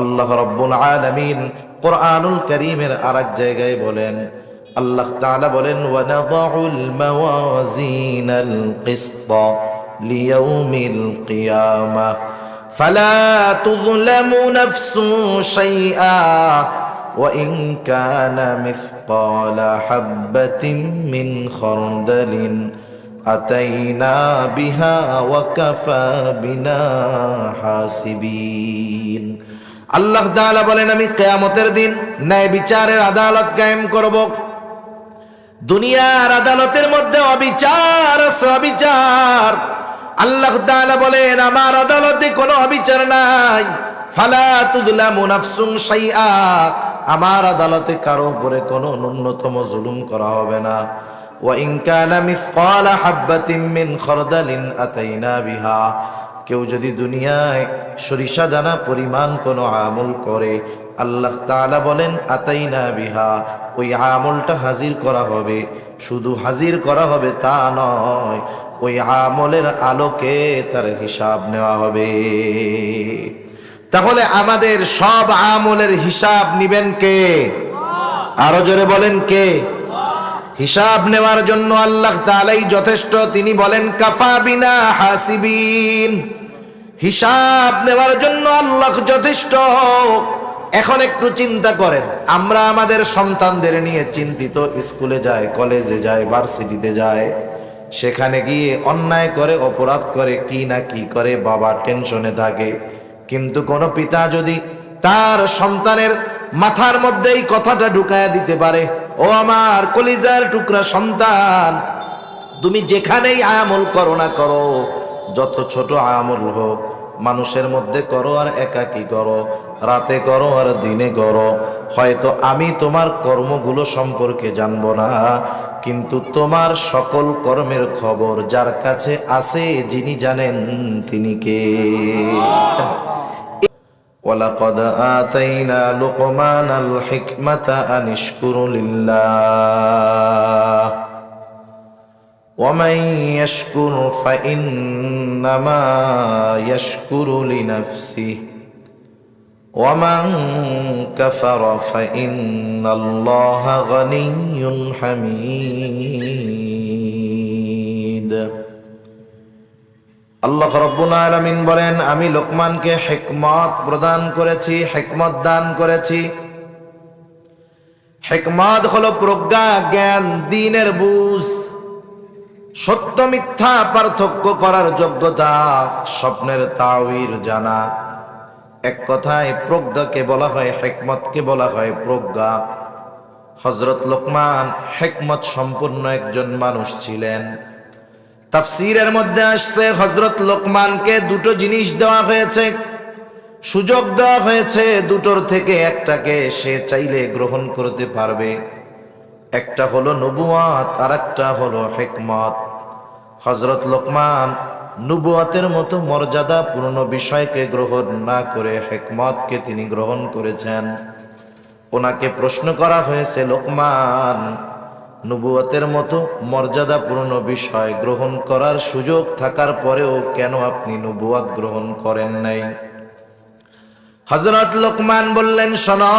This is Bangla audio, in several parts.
আল্লাহ রাব্বুল আলামিন কুরআনুল কারীমের আরেক জায়গায় বলেন, আল্লাহ তাআলা বলেন, ওয়া নাযাউল মাওয়াজিনাল কিসতা লিয়াউমিল কিয়ামাহ ফালা তুযলামু নাফসুন শাইআ ওয়া ইন কানা মিসকালা হাববাতিন মিন খারদালিন আতাইনা বিহা ওয়া কাফা বিনা হাসিবিন। আল্লাহ তাআলা বলেন, আমি কিয়ামতের দিন ন্যায় বিচারের আদালত কায়েম করব। দুনিয়ার আদালতের মধ্যে অবিচার আছে, অবিচার। আল্লাহ তাআলা বলেন, আমার আদালতে কোনো অবিচার নাই। ফালা তুযলামু নাফসুন শাইআ, আমার আদালতে কারো উপরে কোনো ন্যূনতম জুলুম করা হবে না। ওয়া ইন কানা মিসকালা হাববাতিন মিন খারদালিন আতাইনা বিহা, কেউ যদি দুনিয়ায় সরিষা দানা পরিমাণ কোনো আমল করে, আল্লাহ তাআলা বলেন আতাইনা বিহা, ওই আমলটা হাজির করা হবে। শুধু হাজির করা হবে তা নয়, ওই আমলের আলোকে তার হিসাব নেওয়া হবে। তাহলে আমাদের সব আমলের হিসাব নিবেন কে? আরো জোরে বলেন কে? হিসাব নেওয়ার জন্য আল্লাহ তাআলাই যথেষ্ট। তিনি বলেন কাফা বিনা হাসিবিন, হিসাব নেওয়ার জন্য আল্লাহ যথেষ্ট। এখন একটু চিন্তা করেন, আমরা আমাদের সন্তানদের নিয়ে চিন্তিত, স্কুলে যায়, কলেজে যায়, ভার্সিটিতে যায়, সেখানে গিয়ে অন্যায় করে, অপরাধ করে, কি না কি করে, বাবা টেনশনে থাকে। কিন্তু কোনো পিতা যদি তার সন্তানের মাথার মধ্যে এই কথাটা ঢুকায়া দিতে পারে, ও আমার কলিজার টুকরা সন্তান, তুমি যেখানেই আমল করো না করো, যত ছোট আমল হোক, মানুষের মধ্যে করো আর একাকী করো, রাতে করো আর দিনে করো, হয়তো আমি তোমার কর্মগুলো সম্পর্কে জানবো না, কিন্তু তোমার সকল কর্মের খবর যার কাছে আছে, যিনি জানেন তিনি কে? ওয়ালাকাদ আতাইনা লুকমানাল হিকমাতা আন ইশকুরু লিল্লাহ ومن يشكر فإنما يشكر لنفسه ومن كفر فإن الله غني حميد। আল্লাহ রাব্বুল আলামিন বলেন, আমি লোকমানকে হিকমত প্রদান করেছি, হিকমত দান করেছি। হিকমত হলো প্রজ্ঞা, জ্ঞান, দ্বীনের বুঝ, সত্য মিথ্যা পার্থক্য করার যোগ্যতা, স্বপ্নের তাওয়িল জানা। এক কথায় প্রজ্ঞাকে বলা হয়, হিকমতকে বলা হয় প্রজ্ঞা। হযরত লোকমান হিকমত সম্পন্ন একজন মানুষ ছিলেন। তাফসীরের মধ্যে আসছে, হযরত লোকমানকে দুটো জিনিস দেওয়া হয়েছে, সুযোগ দেওয়া হয়েছে, দুটোর থেকে একটাকে সে চাইলে গ্রহণ করতে পারবে। একটা হলো নবুয়াত আর একটা হলো হিকমত। হযরত লোকমান নবুয়াতের মতো মর্যাদাপূর্ণ বিষয়কে গ্রহণ না করে হিকমতকে তিনি গ্রহণ করেছেন। ওনাকে প্রশ্ন করা হয়েছে, লোকমান, নবুয়াতের মতো মর্যাদাপূর্ণ বিষয় গ্রহণ করার সুযোগ থাকার পরেও কেন আপনি নবুয়াত গ্রহণ করেন নাই? হযরত লোকমান বললেন, শোনো,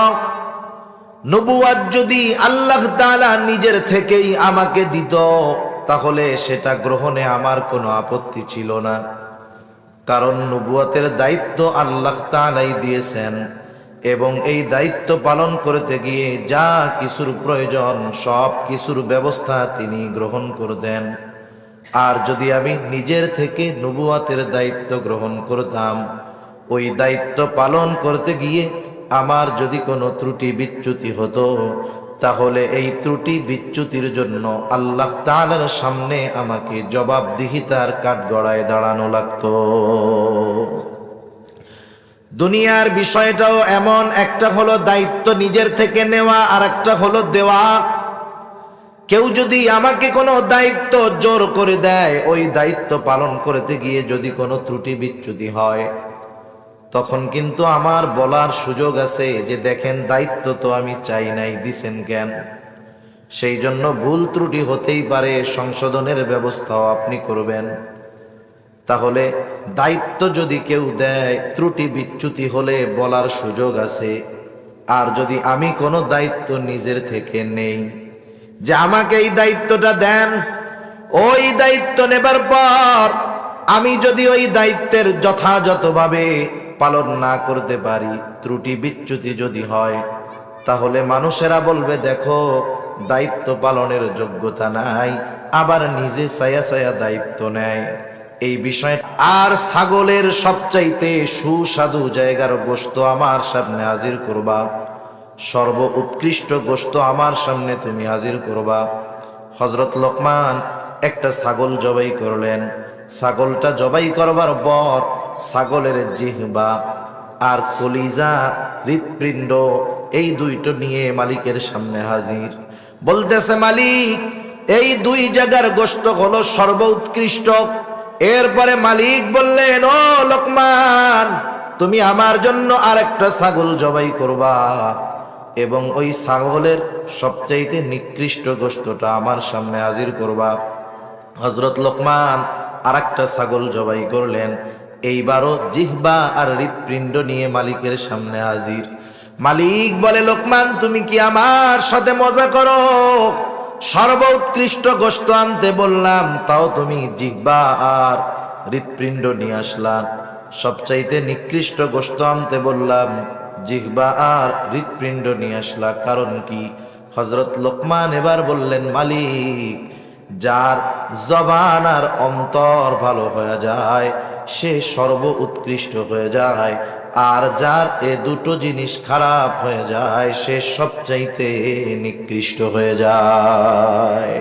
নবুয়াত যদি আল্লাহ তাআলা নিজের থেকেই আমাকে দিত, তাহলে সেটা গ্রহণে আমার কোনো আপত্তি ছিল না। কারণ নবুয়াতের দায়িত্ব আল্লাহ তাআলাই দিয়েছেন, এবং এই দায়িত্ব পালন করতে গিয়ে যা কিছুর প্রয়োজন সব কিছুর ব্যবস্থা তিনি গ্রহণ করতেন। আর যদি আমি নিজের থেকে নবুয়াতের দায়িত্ব গ্রহণ করতাম, ওই দায়িত্ব পালন করতে গিয়ে আমার যদি কোনো ত্রুটি বিচ্যুতি হতো, তাহলে এই ত্রুটি বিচ্যুতির জন্য আল্লাহ তাআলার সামনে আমাকে জবাবদিহিতার কাঠগড়ায় দাঁড়ানো লাগতো। দুনিয়ার বিষয়টাও এমন, একটা হলো দায়িত্ব নিজের থেকে নেওয়া, আর একটা হলো দেওয়া। কেউ যদি আমাকে কোনো দায়িত্ব জোর করে দেয়, ওই দায়িত্ব পালন করতে গিয়ে যদি কোনো ত্রুটি বিচ্যুতি হয়, তখন কিন্তু আমার বলার সুযোগ আছে যে দেখেন, দায়িত্ব তো আমি চাই নাই, দিছেন কেন? সেই জন্য ভুল ত্রুটি হতেই পারে, সংশোধনের ব্যবস্থাও আপনি করবেন। তাহলে দায়িত্ব যদি কেউ দেয়, ত্রুটি বিচ্যুতি হলে বলার সুযোগ আছে। আর যদি আমি কোনো দায়িত্ব নিজের থেকে নেই, যে আমাকে এই দায়িত্বটা দেন, ওই দায়িত্ব নেবার পর আমি যদি ওই দায়িত্বের যথাযথভাবে পালন না করতে পারি, ত্রুটি বিচ্যুতি যদি হয়, তাহলে মানুষেরা বলবে দেখো দায়িত্ব পালনের যোগ্যতা নাই, আবার নিজে ছায়া ছায়া দায়িত্ব নেয়। এই বিষয় আর ছাগলের সবচাইতে সুস্বাদু জায়গার গোশত আমার সামনে হাজির করবা, সর্ব উৎকৃষ্ট গোশত আমার সামনে তুমি হাজির করবা। হযরত লোকমান একটা ছাগল জবাই করলেন। ছাগলটা জবাই করবার পর ছাগলের জিহ্বা আর কলিজা, হৃৎপিণ্ড এই দুইটো নিয়ে মালিকের সামনে হাজির। বলতেছে মালিক, এই দুই জায়গার গোশত হলো সর্ব উৎকৃষ্ট। এরপরে মালিক বললেন, ও লোকমান, তুমি আমার জন্য আরেকটা ছাগল জবাই করবা এবং ওই ছাগলের সবচাইতে নিকৃষ্ট গোশতটা আমার সামনে হাজির করবা। হযরত লোকমান আরেকটা ছাগল জবাই করলেন। এইবারও জিহ্বা আর হৃৎপিণ্ড নিয়ে মালিকের সামনে হাজির। মালিক বলে, লোকমান তুমি কি আমার সাথে মজা করো? সর্ব উৎকৃষ্ট গোশত আনতে বললাম, তাও তুমি জিহ্বা আর হৃৎপিণ্ড নিয়ে আসলা। সবচাইতে নিকৃষ্ট গোশত আনতে বললাম, জিহ্বা আর হৃৎপিণ্ড নিয়ে আসলা, কারণ কি? হযরত লোকমান এবার বললেন, মালিক, যার জবান আর অন্তর ভালো হয়ে যায় সে সর্ব উৎকৃষ্ট হয়ে যায়, আর যার এ দুটো জিনিস খারাপ হয়ে যায় সে সবচাইতে নিকৃষ্ট হয়ে যায়।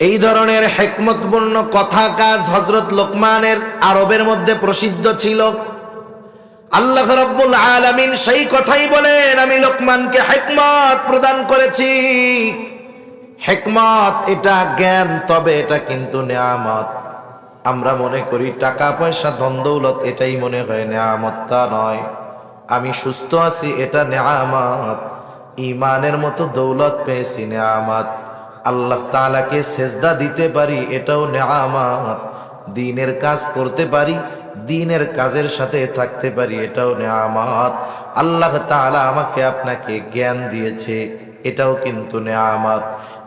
এই ধরনের হিকমতপূর্ণ কথা কাজ হযরত লোকমানের আরবের মধ্যে প্রসিদ্ধ ছিল। আল্লাহ রাব্বুল আলামিন সেই কথাই বলেন, আমি লোকমানকে হিকমত প্রদান করেছি। হিকমত এটা জ্ঞান, তবে এটা কিন্তু নেয়ামত। আমরা মনে করি টাকা পয়সা ধন দৌলত এটাই মনে হয় নেয়ামত, তা নয়। আমি সুস্থ আছি এটা নেয়ামত, ঈমানের মতো দৌলত পেয়েছি নেয়ামত, আল্লাহ তাআলাকে সেজদা দিতে পারি এটাও নেয়ামত, দ্বীনের কাজ করতে পারি, দ্বীনের কাজের সাথে থাকতে পারি এটাও নেয়ামত, আল্লাহ তাআলা আমাকে আপনাকে জ্ঞান দিয়েছে এটাও কিন্তু নেয়ামত।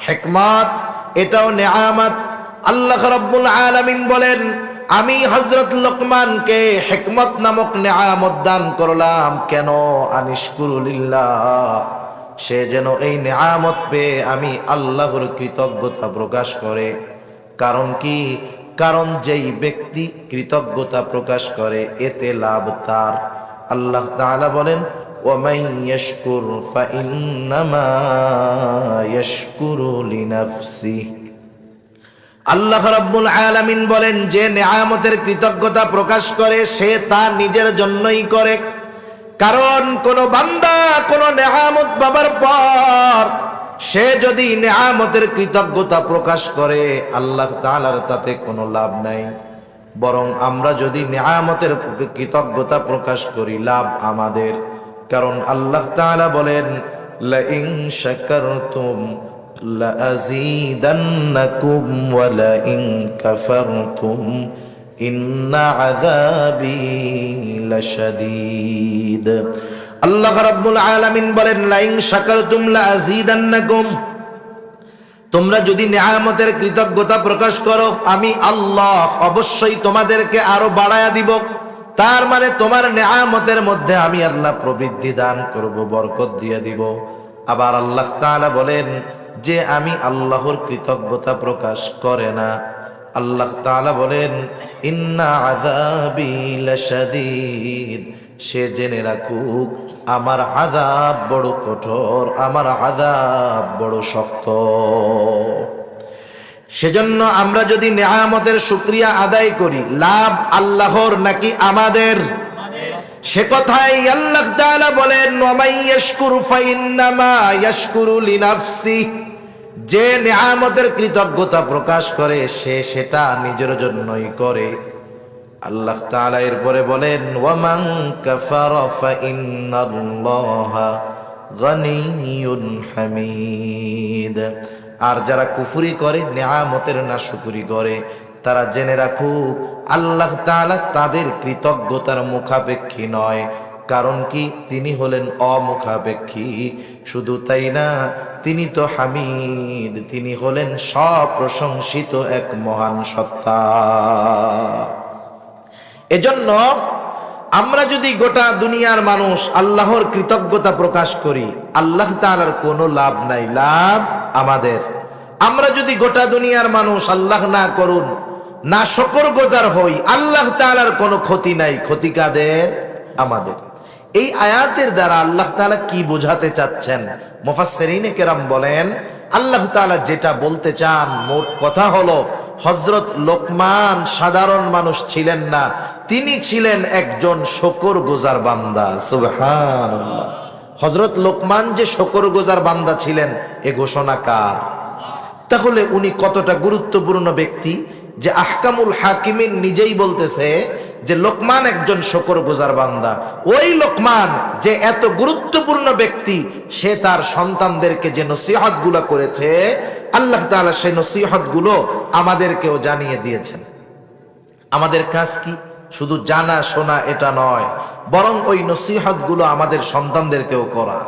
হিকমত এটাও নেয়ামত। আল্লাহ রাব্বুল আলামিন বলেন, আমি হযরত লোকমানকে হিকমত নামক নেয়ামত দান করলাম। কেন? আনিশকুরু লিল্লাহ, সে যেন এই নেয়ামত পেয়ে আমি আল্লাহর কৃতজ্ঞতা প্রকাশ করে। কারণ কি? কারণ যেই ব্যক্তি কৃতজ্ঞতা প্রকাশ করে এতে লাভ তার। আল্লাহ তাআলা বলেন, وَمَنْ يَشْكُرْ فَإِنَّمَا يَشْكُرُ لِنَفْسِهِ। আল্লাহ রাব্বুল আলামিন বলেন, যে নেয়ামতের কৃতজ্ঞতা প্রকাশ করে সে তা নিজের জন্যই করে। কারণ কোন বান্দা কোন নেয়ামত পাবার পর সে যদি নেয়ামতের কৃতজ্ঞতা প্রকাশ করে, আল্লাহ তাআলার তাতে কোনো লাভ নাই। বরং আমরা যদি নেয়ামতের কৃতজ্ঞতা প্রকাশ করি, লাভ আমাদের। কারণ আল্লাহ তাআলা বলেন, লাইন শাকারতুম লাযীদান্নাকুম ওয়া লাইন কাফারতুম ইন্না আযাবি লাশাদীদ। আল্লাহ রাব্বুল আলামিন বলেন, লাইন শাকারতুম লাযীদান্নাকুম, তোমরা যদি নেয়ামতের কৃতজ্ঞতা প্রকাশ করো আমি আল্লাহ অবশ্যই তোমাদেরকে আরো বাড়ায়া দিব। তার মানে তোমার নেয়ামতের মধ্যে আমি আল্লাহ প্রবৃদ্ধি দান করব, বরকত দিয়ে দিব। আবার আল্লাহ তাআলা বলেন যে আমি আল্লাহর কৃতজ্ঞতা প্রকাশ করে না, আল্লাহ তাআলা বলেন ইন্না আযাবি লাশাদীদ, সে জেনে রাখুক আমার আযাব বড় কঠোর, আমার আযাব বড় শক্ত। সেজন্য আমরা যদি নেয়ামতের শুকরিয়া আদায় করি, লাভ আল্লাহর নাকি আমাদের? সে কথাই আল্লাহ তাআলা বলেন, ওয়ামাই ইয়াশকুরু ফাইন্নামা ইয়াশকুরু লিনাফসিহি, যে নেয়ামতের কৃতজ্ঞতা প্রকাশ করে সে সেটা নিজের জন্যই করে। আল্লাহ তাআলা এরপরে বলেন, ওয়ামান কাফারা ফাইন্নাল্লাহা গানিয়্যুন হামিদ, আর যারা কুফরি করে নেয়ামতের নাশকরি করে তারা জেনে রাখুক আল্লাহ তাআলা তাদের কৃতজ্ঞতার মুখাপেক্ষী নয়। কারণ কি? তিনি হলেন অমুখাপেক্ষী। শুধু তাই না, তিনি তো হামিদ, তিনি হলেন সপ্রশংসিত এক মহান সত্তা। এজন্য আমরা যদি গোটা দুনিয়ার মানুষ আল্লাহর কৃতজ্ঞতা প্রকাশ করি, আল্লাহ তাআলার কোনো লাভ নাই, লাভ আমাদের। আমরা যদি গোটা দুনিয়ার মানুষ আল্লাহ না করুন, না শুকরগুজার হই, আল্লাহ তাআলার কোনো ক্ষতি নাই, ক্ষতি কাদের? আমাদের। এই আয়াতের দ্বারা আল্লাহ তাআলা কি বোঝাতে চাচ্ছেন? মুফাসসিরিনে কেরাম বলেন, আল্লাহ তাআলা যেটা বলতে চান মোট কথা হলো, হযরত লোকমান সাধারণ মানুষ ছিলেন না, তিনি ছিলেন একজন শুকরগুজার বান্দা। সুবহানাল্লাহ। হযরত লোকমান যে শুকরগুজার বান্দা ছিলেন, এ ঘোষণা কার? তাহলে উনি কতটা গুরুত্বপূর্ণ ব্যক্তি যে আহকামুল হাকিমিন নিজেই বলতেছে যে লোকমান একজন শুকরগুজার বান্দা। ওই লোকমান যে এত গুরুত্বপূর্ণ ব্যক্তি, সে তার সন্তানদেরকে যে নসিহতগুলো করেছে, আল্লাহ তাআলা সেই নসিহতগুলো আমাদেরকেও জানিয়ে দিয়েছেন। আমাদের কাজ কি? শুধু জানা শোনা এটা নয়, বরং ওই নসিহতগুলো আমাদের সন্তানদেরকেও করা।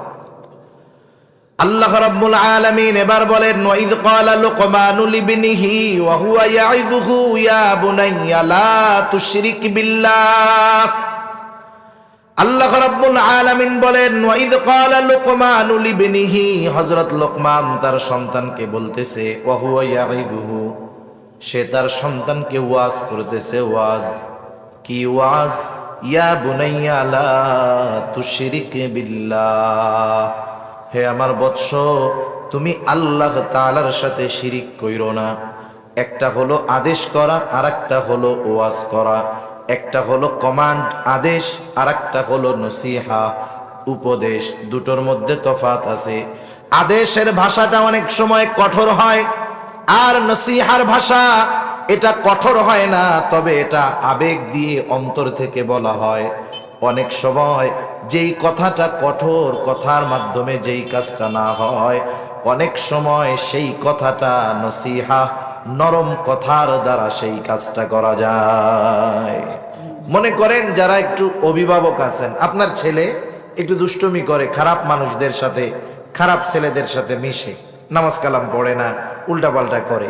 আল্লাহ রাব্বুল আলামিন এবার বলেন, ওয়াইদ ক্বালা লুকমানু লিবনিহি ওয়া হুয়া ইয়াইযুহু ইয়া বুনাইয়া লা তুশরিক বিল্লাহ। আল্লাহ রাব্বুল আলামিন বলেন, ওয়াইদ ক্বালা লুকমানু লিবনিহি, হযরত লোকমান তার সন্তানকে বলতেছে, ওয়া হুয়া ইয়াইযুহু, সে তার সন্তানকে ওয়াজ করতেছে। ওয়াজ কি ওয়াজ? ইয়া বুনাইয়া লা তুশরিক বিল্লাহ, হে আমার বৎস, তুমি আল্লাহ তাআলার সাথে শিরিক কইরো না। একটা হলো আদেশ করা, আর একটা হলো ওয়াজ করা। একটা হলো কমান্ড আদেশ, আর একটা হলো নসিহা উপদেশ। দুটোর মধ্যে তফাৎ আছে। আদেশের ভাষাটা অনেক সময় কঠোর হয়, আর নসিহার ভাষা এটা কঠোর হয় না, তবে এটা আবেগ দিয়ে অন্তর থেকে বলা হয়। অনেক সময় যেই কথাটা কঠোর, কথার মাধ্যমে যেই কাজটা না হয়, অনেক সময় সেই কথাটা নসিহা, নরম কথার দ্বারা সেই কাজটা করা যায়। মনে করেন যারা একটু অভিভাবক আছেন, আপনার ছেলে একটু দুষ্টুমি করে, খারাপ মানুষদের সাথে, খারাপ ছেলেদের সাথে মিশে, নামাজ কালাম পড়ে না, উল্টাপাল্টা করে।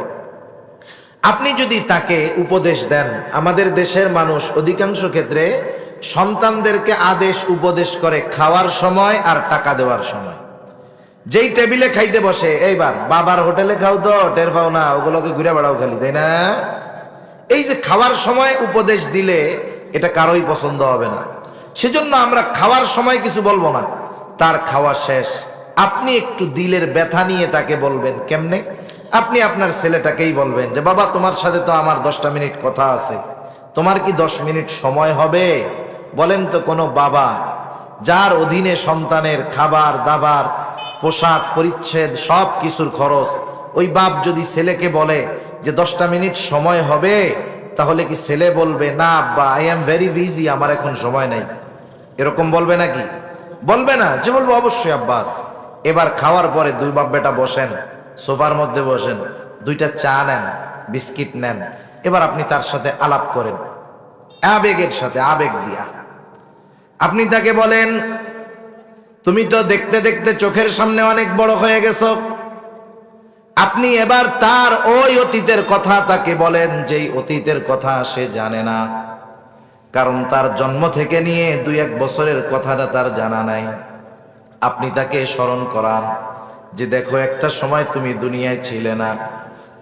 আপনি যদি তাকে উপদেশ দেন, আমাদের দেশের মানুষ অধিকাংশ ক্ষেত্রে সন্তানদেরকে আদেশ উপদেশ করে খাওয়ার সময় আর টাকা দেওয়ার সময়। যেই টেবিলে খাইতে বসে, এইবার বাবার হোটেলে খাও তো, টের পাও না, ওগুলোকে ঘুরে বেড়াও খালি, তাই না? এই যে খাওয়ার সময় উপদেশ দিলে এটা কারোই পছন্দ হবে না। সেজন্য আমরা খাওয়ার সময় কিছু বলবো না, তার খাওয়া শেষ আপনি একটু দিলের ব্যথা নিয়ে তাকে বলবেন। কেমনে? আপনি আপনার ছেলেটাকেই বলবেন যে, বাবা তোমার সাথে তো আমার 10টা মিনিট কথা আছে, তোমার কি 10 মিনিট সময় হবে? বলেন তো কোনো বাবা যার অধীনে সন্তানের খাবার দাবার, পোশাক পরিচ্ছদ, সব কিছুর খরচ, ওই বাপ যদি ছেলেকে বলে যে 10টা মিনিট সময় হবে, তাহলে কি ছেলে বলবে, না আব্বা আই এম ভেরি বিজি, আমার এখন সময় নাই? এরকম বলবে নাকি? বলবে না। যে বলবো অবশ্যই আব্বাস। এবার খাওয়ার পরে দুই বাপ বেটা বসেন, সোফার মধ্যে বসেন, 2টা চা নেন, বিস্কিট নেন। এবার আপনি তার সাথে আলাপ করেন, আবেগের সাথে, আবেগ দিয়া আপনি তাকে বলেন, তুমি তো দেখতে দেখতে চোখের সামনে অনেক বড় হয়ে গেছো। আপনি এবার তার ওই অতীতের কথা তাকে বলেন, যেই অতীতের কথা সে জানে না, কারণ তার জন্ম থেকে নিয়ে 2-1 বছরের কথাটা তার জানা নাই। আপনি তাকে স্মরণ করান যে, দেখো একটা সময় তুমি দুনিয়ায় ছিলে না,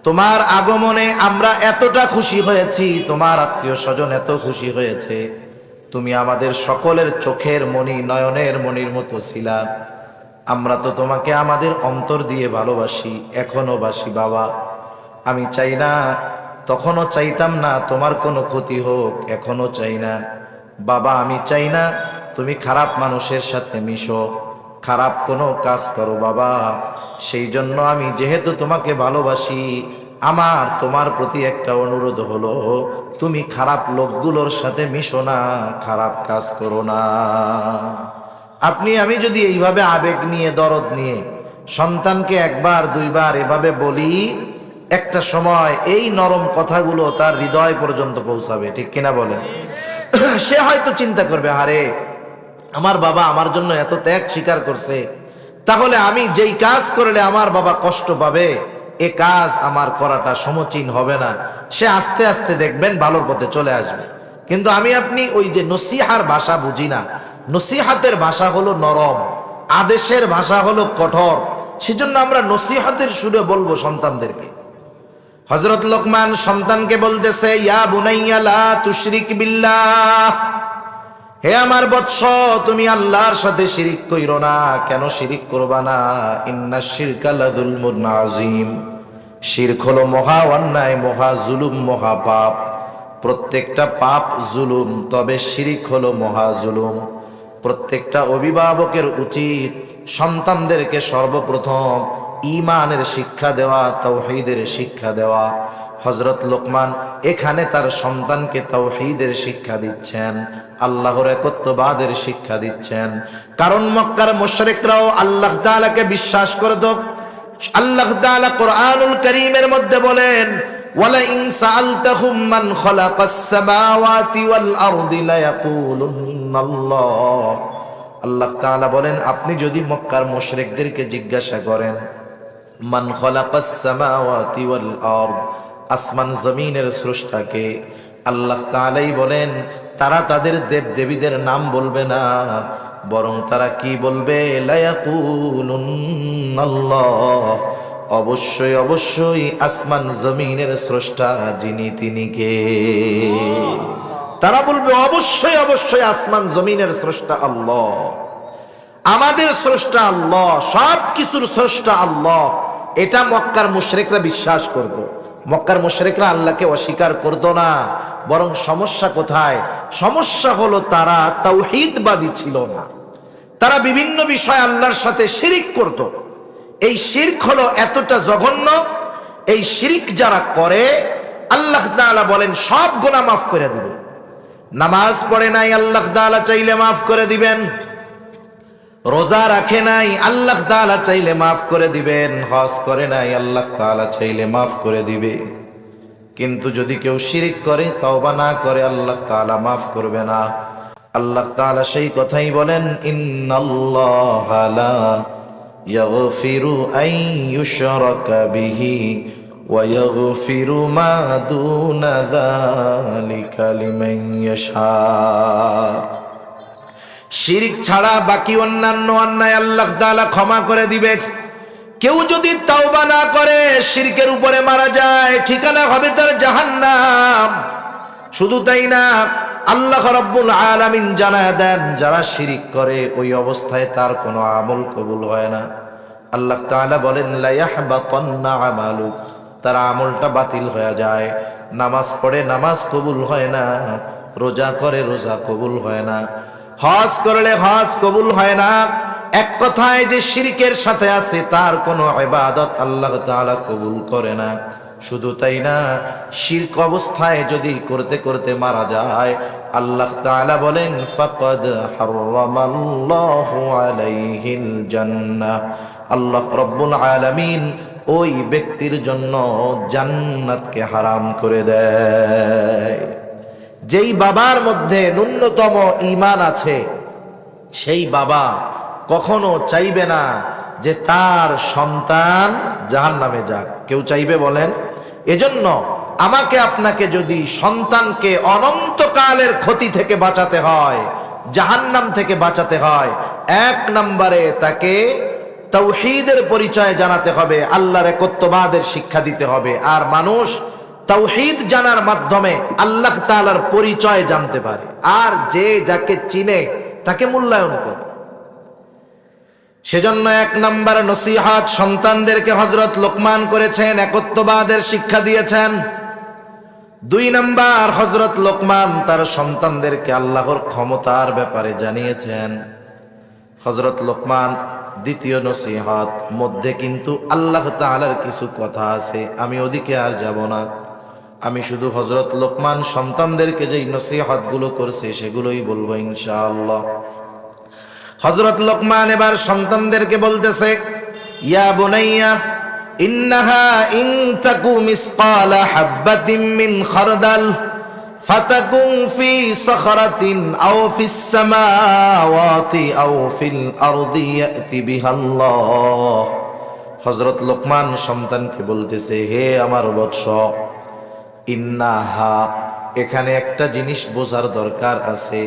তোমার আগমনে আমরা এতটা খুশি হয়েছি, তোমার আত্মীয় স্বজন এত খুশি হয়েছে, তুমি আমাদের সকলের চোখের মণি, নয়নের মণির মতো ছিলা। আমরা তো তোমাকে আমাদের অন্তর দিয়ে ভালোবাসি, এখনো বাসি বাবা। আমি চাই না, তখনও চাইতাম না তোমার কোনো ক্ষতি হোক, এখনো চাই না বাবা। আমি চাই না তুমি খারাপ মানুষের সাথে মিশো, খারাপ কোনো কাজ করো বাবা। সেই জন্য আমি যেহেতু তোমাকে ভালোবাসি, আমার তোমার প্রতি একটা অনুরোধ হলো, তুমি খারাপ লোকগুলোর সাথে মিশো না, খারাপ কাজ করো না। আপনি আমি যদি এইভাবে আবেগ নিয়ে, দরদ নিয়ে সন্তানকে 1-2 বার এভাবে বলি, একটা সময় এই নরম কথাগুলো তার হৃদয় পর্যন্ত পৌঁছাবে, ঠিক কিনা বলেন? সে হয়তো চিন্তা করবে, আরে আমার বাবা আমার জন্য এত ত্যাগ স্বীকার করছে, তাহলে আমি যেই কাজ করলে আমার বাবা কষ্ট পাবে এ কাজ আমার করাটা সমীচীন হবে না। সে আস্তে আস্তে দেখবেন ভালোর পথে চলে আসবে। কিন্তু আমি আপনি ওই যে নসিহার ভাষা বুঝি না। নসিহাতের ভাষা হলো নরম, আদেশের ভাষা হলো কঠোর। সেজন্য আমরা নসিহতের সুরে বলবো সন্তানদেরকে। হযরত লোকমান সন্তানকে বলতেছে, ইয়া বুনাইয়া লা তুশরিক বিল্লাহ, হে আমার বৎস তুমি আল্লাহর সাথে শিরিক কইরো না। কেন শিরিক করবা না? ইন্নাশ শিরকা লাযুলমুন আযীম, শিরক হলো মহা অন্যায়, মহা জুলুম, মহা পাপ। প্রত্যেকটা পাপ জুলুম, তবে শিরিক হলো মহা জুলুম। প্রত্যেকটা অভিভাবকের উচিত সন্তানদেরকে সর্বপ্রথম ঈমানের শিক্ষা দেওয়া, তাওহীদের শিক্ষা দেওয়া। হযরত লোকমান এখানে তার সন্তানকে তাওহীদের শিক্ষা দিচ্ছেন, আল্লাহর একত্ববাদের শিক্ষা দিচ্ছেন। কারণ মক্কার মুশরিকরাও আল্লাহ তাআলাকে বিশ্বাস করত। আল্লাহ তাআলা কোরআনুল কারীমের মধ্যে বলেন, ওয়ালা ইন সাআলতাহুম মান খালাকাস সামাওয়াতি ওয়াল আরদি লায়াকুলুন্নাল্লাহ। আল্লাহ তাআলা বলেন, আপনি যদি মক্কার মুশরিকদেরকে জিজ্ঞাসা করেন, মান খালাকাস সামাওয়াতি ওয়াল আরদ, আসমান জমিনের স্রষ্টাকে, আল্লাহ তাআলাই বলেন তারা তাদের দেব দেবীদের নাম বলবে না, বরং তারা কি বলবে? লায়াকুলুন্নাল্লাহ, অবশ্যই অবশ্যই আসমান জমিনের স্রষ্টা যিনি তিনি কে। তারা বলবে অবশ্যই অবশ্যই আসমান জমিনের স্রষ্টা আল্লাহ, আমাদের স্রষ্টা আল্লাহ, সব কিছুর স্রষ্টা আল্লাহ। এটা মক্কার মুশরিকরা বিশ্বাস করত। মক্কার মুশরিকরা আল্লাহকে অস্বীকার করত না। বরং সমস্যা কোথায়? সমস্যা হলো তারা তাওহীদবাদী ছিল না। তারা বিভিন্ন বিষয় আল্লাহর সাথে শিরিক করত। এই শিরক হলো এতটা জঘন্য, এই শিরিক যারা করে আল্লাহ তাআলা বলেন সব গুনাহ মাফ করে দিবেন। নামাজ পড়ে নাই, আল্লাহ তাআলা চাইলে মাফ করে দিবেন। রোজা রাখে নাই, আল্লাহ তাআলা চাইলে মাফ করে দিবেন। হজ করে নাই, আল্লাহ তাআলা চাইলে মাফ করে দিবে। কিন্তু যদি কেউ শিরিক করে, তওবা না করে, আল্লাহ তাআলা মাফ করবে না। আল্লাহ তাআলা সেই কথাই বলেন, ইন্নাল্লাহা লা ইয়াগফিরু আন ইউশরাকা বিহি ওয়া ইয়াগফিরু মা দুনা যালিকা লিমান ইয়াশা। শিরিক ছাড়া বাকি অন্যান্য অন্যায় আল্লাহ তাআলা ক্ষমা করে দিবে। কেউ যদি তাওবা না করে, শিরকের উপরে মারা যায়, ঠিকানা হবে তার জাহান্নাম। শুধু তাই না, আল্লাহ রাব্বুল আলামিন জানায় দেন যারা শিরিক করে ওই অবস্থায় তার কোনো আমল কবুল হয় না। আল্লাহ তাআলা বলেন, লা ইয়াহবাতান্না আমালু, তার আমলটা বাতিল হয়ে যায়। নামাজ পড়ে, নামাজ কবুল হয় না। রোজা করে, রোজা কবুল হয় না। হজ করলে হজ কবুল হয় না। এক কথায় যে শিরকের সাথে আছে তার কোনো ইবাদত আল্লাহ তাআলা কবুল করে না। শুধু তাই না, শিরক অবস্থায় যদি করতে করতে মারা যায়, আল্লাহ তাআলা বলেন ফাকাদ হারামাল্লাহু আলাইহিল জান্নাহ, আল্লাহ রাব্বুল আলামিন ওই ব্যক্তির জন্য জান্নাতকে হারাম করে দেয়। যেই বাবার মধ্যে ন্যূনতম ঈমান আছে, সেই বাবা কখনো চাইবে না যে তার সন্তান জাহান্নামে যাক। কেউ চাইবে বলেন? এজন্য আমাকে আপনাকে যদি সন্তানকে অনন্তকালের ক্ষতি থেকে বাঁচাতে হয়, জাহান্নাম থেকে বাঁচাতে হয়, এক নম্বরে তাকে তাওহীদের পরিচয় জানাতে হবে, আল্লাহর একত্ববাদের শিক্ষা দিতে হবে। আর মানুষ তাওহীদ জানার মাধ্যমে আল্লাহ তাআলার পরিচয় জানতে পারে, আর যে যাকে চিনে তাকে মূল্যায়ন করে। সেজন্য এক নম্বর নসিহত সন্তানদেরকে হযরত লোকমান করেছেন, একত্ববাদের শিক্ষা দিয়েছেন। দুই নম্বর, হযরত লোকমান তার সন্তানদেরকে আল্লাহর ক্ষমতার ব্যাপারে জানিয়েছেন। হযরত লোকমান দ্বিতীয় নসিহত মধ্যে কিন্তু আল্লাহ তাআলার কিছু কথা আছে, আমি ওদিকে আর যাব না। আমি শুধু হযরত লোকমান সন্তানদেরকে যেই নসিহতগুলো করছে সেগুলোই বলবো ইনশাআল্লাহ। হযরত লোকমান এবার সন্তানদেরকে বলতেছে, ইয়া বুনাইয়া ইন্নাহা ইন তাকু মিসকালা হাববাতিন মিন খারদাল ফাতাকুন ফি সাখরাতিন আও ফিস সামাওয়াতি আও ফিল আরদি ইয়াতি বিহাল্লাহ। হযরত লোকমান সন্তানকে বলতেছে, হে আমার বৎস, ইন্নাহা, এখানে একটা জিনিস বোঝার দরকার আছে।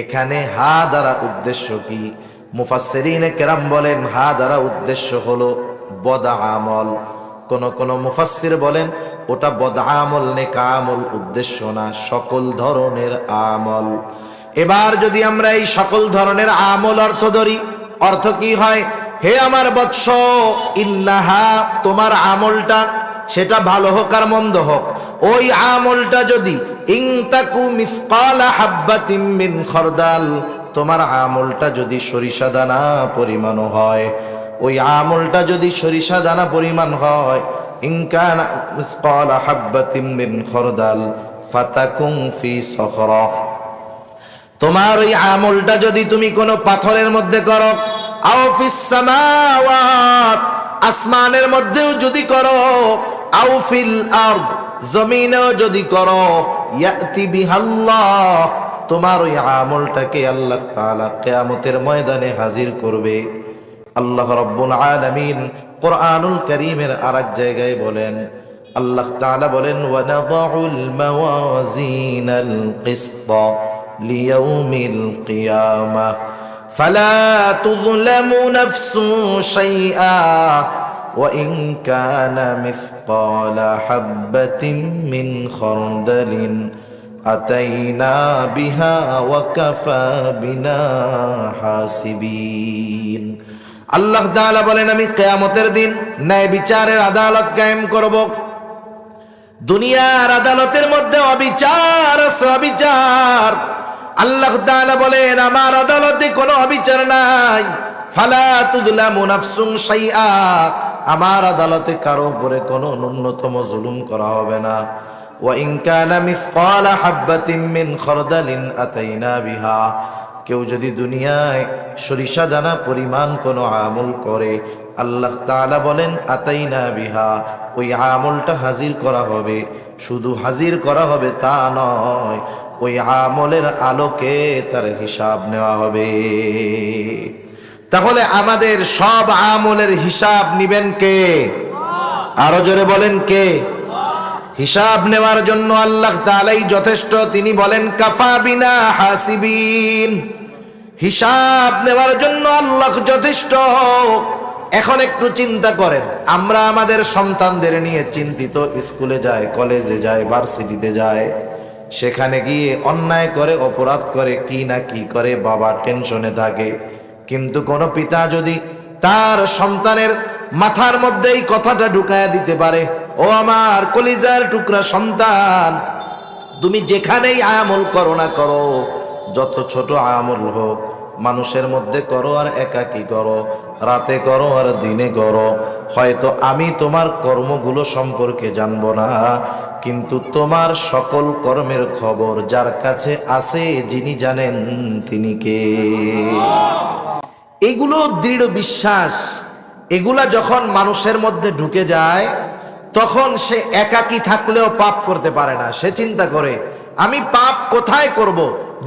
এখানে হা দ্বারা উদ্দেশ্য কি? মুফাসসিরিনে কেরাম বলেন হা দ্বারা উদ্দেশ্য হলো বদআমল। কোন মুফাসসির বলেন ওটা বদআমল নেক আমল উদ্দেশ্য না, সকল ধরনের আমল। এবার যদি আমরা এই সকল ধরনের আমল অর্থ ধরি, অর্থ কি হয়? হে আমার বৎস, ইন্নাহা, তোমার আমলটা সেটা ভালো হোক আর মন্দ হোক, ওই আমলটা যদি ইন তাকু মিসকালা হাববাতিন মিন খারদাল, তোমার আমলটা যদি সরিষা দানা পরিমাণ হয়, ওই আমলটা যদি সরিষা দানা পরিমাণ হয়, ইন কানা মিসকালা হাববাতিন মিন খারদাল ফাতাকুন ফি সখরা, তোমার ওই আমলটা যদি তুমি কোনো পাথরের মধ্যে করো, আও ফিস সামাওয়াত, আসমানের মধ্যেও যদি করো, আও ফিল আরদ, জমিনেও যদি করো, ইয়াতি বিহাল্লাহ, তোমার ওই আমলটাকে আল্লাহ তাআলা কিয়ামতের ময়দানে হাজির করবে। আল্লাহ রাব্বুল আলামিন কোরআনুল কারীমের আরেক জায়গায় বলেন, আল্লাহ তাআলা বলেন, ওয়া নাযাউল মাওয়াজিনাল কিসতা লিয়াউমিল কিয়ামাহ ফালা তুযলামু নাফসুন শাইআ ওয়া ইন কানা মিসকালা হাববাতিন মিন খারদালিন আতাইনা বিহা ওয়া কাফা বিনা হাসিবিন। আল্লাহ তাআলা বলেন, আমি কিয়ামতের দিন ন্যায় বিচারের আদালত কায়েম করব। দুনিয়ার আদালতের মধ্যে অবিচার আছে, অবিচার। আল্লাহ তাআলা বলেন, আমার আদালতে কোনো অবিচার নাই। ফালা তুযলামু নাফসুন শাইআ, আমার আদালতে কারো উপরে কোনো ন্যূনতম জুলুম করা হবে না। ওয়া ইন কানা মিসকালা হাববাতিন মিন খারদালিন আতাইনা বিহা, কেউ যদি দুনিয়ায় সরিষা দানা পরিমাণ কোনো আমল করে, আল্লাহ তাআলা বলেন আতাইনা বিহা, ওই আমলটা হাজির করা হবে। শুধু হাজির করা হবে তা নয়, ওই আমলের আলোকে তার হিসাব নেওয়া হবে। তাহলে আমাদের সব আমলের হিসাব নিবেন কে? আরো জোরে বলেন কে? হিসাব নেওয়ার জন্য আল্লাহ তাআলাই যথেষ্ট। তিনি বলেন কাফা বিনা হাসিবিন, হিসাব নেওয়ার জন্য আল্লাহ যথেষ্ট। এখন একটু চিন্তা করেন, আমরা আমাদের সন্তানদের নিয়ে চিন্তিত, স্কুলে যায়, কলেজে যায়, ভার্সিটিতে যায়, সেখানে গিয়ে অন্যায় করে, অপরাধ করে, কি না কি করে, বাবা টেনশনে থাকে। কিন্তু কোনো পিতা যদি তার সন্তানের মাথার মধ্যে এই কথাটা ঢুকায়া দিতে পারে, ও আমার কলিজার টুকরা সন্তান, তুমি যেখানেই আমল করো না করো, যত ছোট আমল হোক, মানুষের মধ্যে করো আর একাকী করো, রাতে করো আর দিনে করো, হয়তো আমি তোমার কর্মগুলো সম্পর্কে জানবো না, কিন্তু তোমার সকল কর্মের খবর যার কাছে আছে, যিনি জানেন তিনি কে। এগুলো দৃঢ় বিশ্বাস, এগুলা যখন মানুষের মধ্যে ঢুকে যায়, তখন সে একাকী থাকলেও পাপ করতে পারে না। সে চিন্তা করে, আমি পাপ কোথায় করব?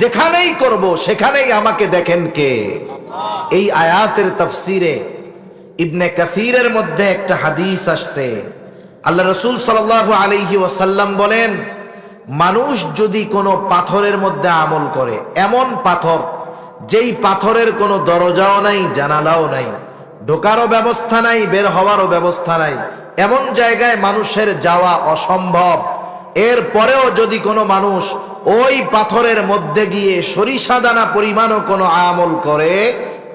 যেখানেই করব সেখানেই আমাকে দেখেন কে। এই আয়াতের তাফসিরে ইবনে কাসিরের মধ্যে একটা হাদিস আসছে। আল্লাহ রাসূল সাল্লাল্লাহু আলাইহি ওয়াসাল্লাম বলেন, মানুষ যদি কোনো পাথরের মধ্যে আমল করে, এমন পাথর যেই পাথরের কোনো দরজাও নাই, জানালাও নাই, ঢোকারও ব্যবস্থা নাই, বের হওয়ারও ব্যবস্থা নাই, এমন জায়গায় মানুষের যাওয়া অসম্ভব, এরপরেও যদি কোনো মানুষ ওই পাথরের মধ্যে গিয়ে সরিষা দানা পরিমাণও কোনো আমল করে,